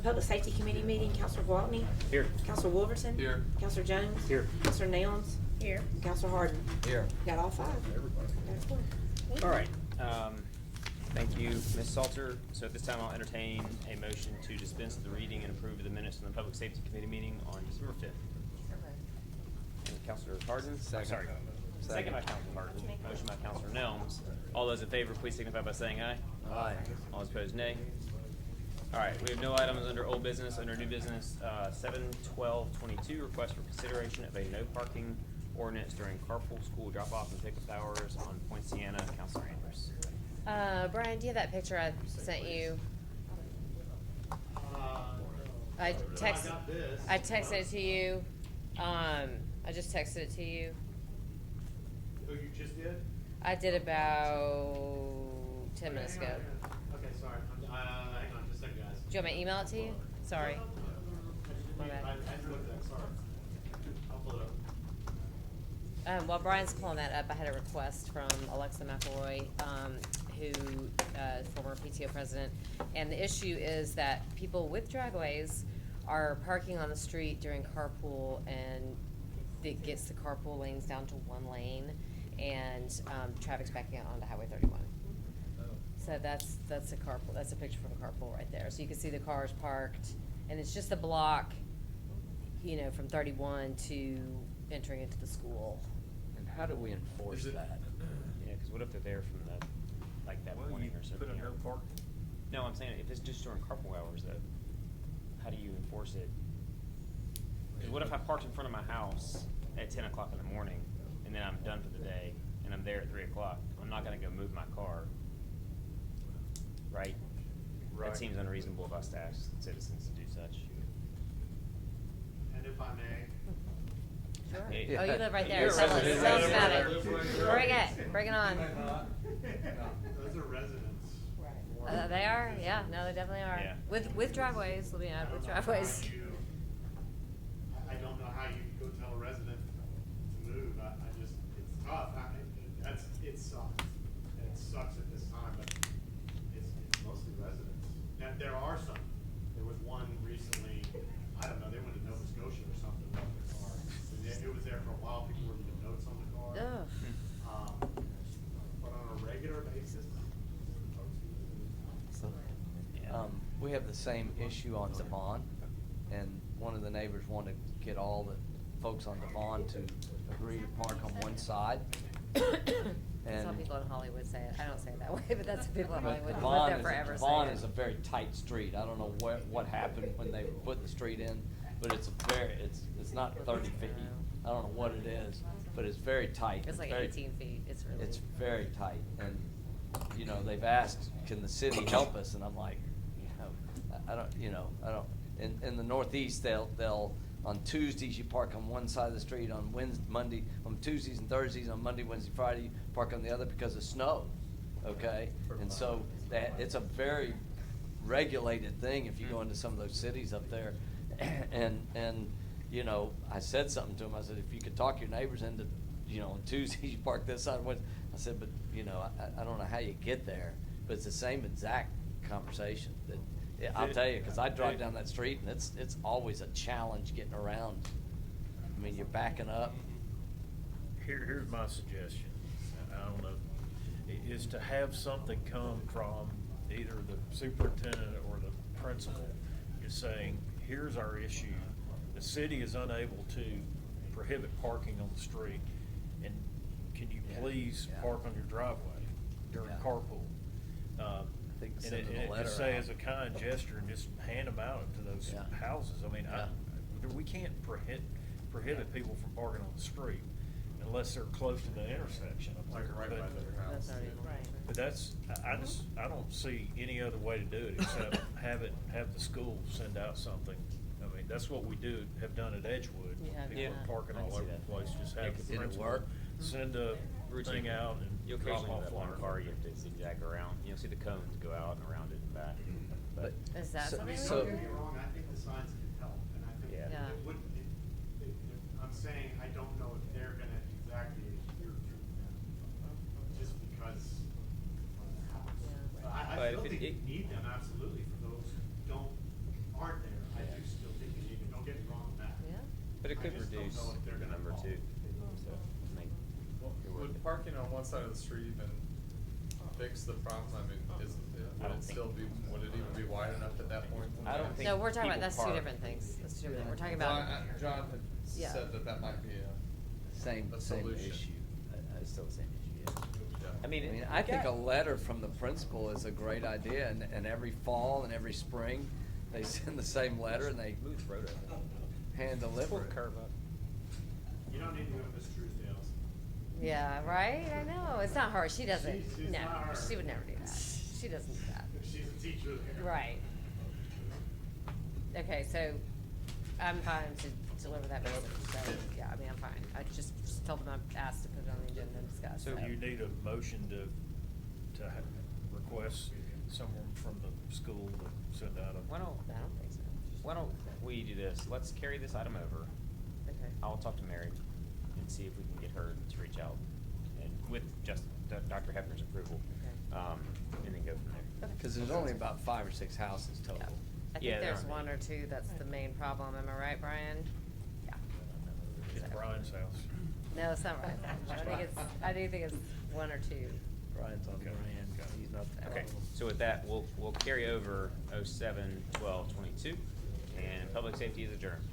Public Safety Committee meeting, Counselor Gwaltney. Here. Counselor Wolverton. Here. Counselor Jones. Here. Counselor Nellens. Here. And Counselor Harden. Here. Got all five. All right. Thank you, Ms. Salter. So at this time, I'll entertain a motion to dispense with the reading and approve of the minutes from the Public Safety Committee meeting on December 5th. And Counselor Harden? Second. Sorry. Second by Counselor Harden. Motion by Counselor Nelms. All those in favor, please signify by saying aye. Aye. All those opposed, nay. All right, we have no items under old business. Under new business, 7/12/22, request for consideration of a no parking ordinance during carpool school drop-off and pickup hours on Point Sienna. Counselor Andrews. Brian, do you have that picture I sent you? I texted it to you. I just texted it to you. Oh, you just did? I did about 10 minutes ago. Okay, sorry. Hang on just a second, guys. Do you want me to email it to you? Sorry. My bad. I just looked at that, sorry. I'll pull it up. While Brian's pulling that up, I had a request from Alexa McElroy, who former PTO president, and the issue is that people with driveways are parking on the street during carpool, and it gets the carpool lanes down to one lane, and traffic's backing out onto Highway 31. So that's a carpool. That's a picture from a carpool right there. So you can see the cars parked, and it's just a block, you know, from 31 to entering into the school. And how do we enforce that? Yeah, because what if they're there from the, like that morning or something? Put a no parking. No, I'm saying if it's just during carpool hours, though, how do you enforce it? Because what if I parked in front of my house at 10 o'clock in the morning, and then I'm done for the day, and I'm there at 3 o'clock? I'm not going to go move my car, right? That seems unreasonable of us to ask citizens to do such. And if I may. Sure. Yeah. Oh, you live right there. You're a Tell us resident. about it. Bring it. Bring it on. Those are residents. They are? Yeah, no, they definitely are. Yeah. With driveways, let me add, with I don't know driveways. I don't know how you go tell a resident to move. It's tough. It sucks. It sucks at this time, but it's mostly residents. Now, there are some. There was one recently, I don't know, they went to Nova Scotia or something with their car. And it was there for a while. People were leaving notes on the car. Ugh. But on a regular basis, folks So, Yeah. we have the same issue on Devon, and one of the neighbors wanted to get all the folks on Devon to agree to park on one side. That's how people in Hollywood say it. I don't say it that way, but that's what people in But Hollywood who live there Devon forever is, say Devon it. is a very tight street. I don't know what happened when they put the street in, but it's it's not 30 feet. I don't know what it is, but it's very tight. It's like very, 18 feet. It's really. It's very tight, and, you know, they've asked, can the city help us? And I'm like, I don't, in the Northeast, they'll, on Tuesdays, you park on one side of the street, on Monday, on Tuesdays and Thursdays, on Monday, Wednesday, Friday, you park on the other because of snow, okay? And so it's a very regulated thing if you go into some of those cities up there. And you know, I said something to him. I said, if you could talk your neighbors into, you know, on Tuesdays you park this side. I said, but, you know, I don't know how you get there. But it's the same exact conversation. That I'll tell you, because I drive down that street, and it's always a challenge getting around. I mean, you're backing up. Here's my suggestion, I don't know, is to have something come from either the superintendent or the principal, just saying, here's our issue. The city is unable to prohibit parking on the street, and can you please park on your driveway during carpool? think And sending a it letter just say out. as a kind gesture and just hand them out to those houses. I mean, we can't prohibit people from parking on the street unless they're close to the intersection. Like right by their house. That's already right. But I don't see any other way to do it except have the school send out something. I mean, that's what we have done at Edgewood. Yeah, People yeah. are parking I can all see over that. the place, just have the Did it principal work? send a thing out and You'll drop occasionally off have that one flyers. car, you have to zigzag around. You'll see the cones go out and around it and back. But Is that So- something? I mean, so- don't get me wrong, I think the signs can help, and I think Yeah. Yeah. it would, I'm saying, I don't know if they're gonna exactly adhere to them, just because of their house. Yeah. But I But still if think it- you need them absolutely for those who aren't introduce know if they're gonna number call. two. So, I mean, you're worth Would it. parking on one side of the street even fix the problem? I mean, I would don't it think- still be, would it even be wide enough at that point? I don't think No, we're talking about, people that's two park. different things. That's two different things. We're talking Well, about, John had Yeah. said that might be Same, a same solution. issue. It's still the same issue, yeah. yeah. I mean, I mean, it- I think a got- letter from the principal is a great idea, and every fall and every spring, they send the same letter and they Move the road over. hand deliver Pull it. the curve up. You don't need to go to Miss Truesdale's. yeah, right? I know. It's not her. She doesn't, She's no, not her. she would never do that. She doesn't do that. She's a teacher there. Right. Okay, so I'm fine to deliver that message, so, yeah, I mean, I'm fine. I just told them I asked to put it on the agenda and discuss, So you need a motion to request someone from the school to send out Why a. don't, I don't think so. why don't we do this? Let's carry this item over. Okay. I'll talk to Mary and see if we can get her to reach out and with just Dr. Hefner's approval. Okay. And then go from there. Cause there's only about 5 or 6 houses Yeah. total. I Yeah, think there there's are. one or two that's the main problem. Am I right, Brian? Yeah. It's Brian's house. No, it's not right. I do think it's one or two. Brian's on Okay. brand, he's not the Okay, problem. so with that, we'll carry over 07-12-22, and public safety is adjourned.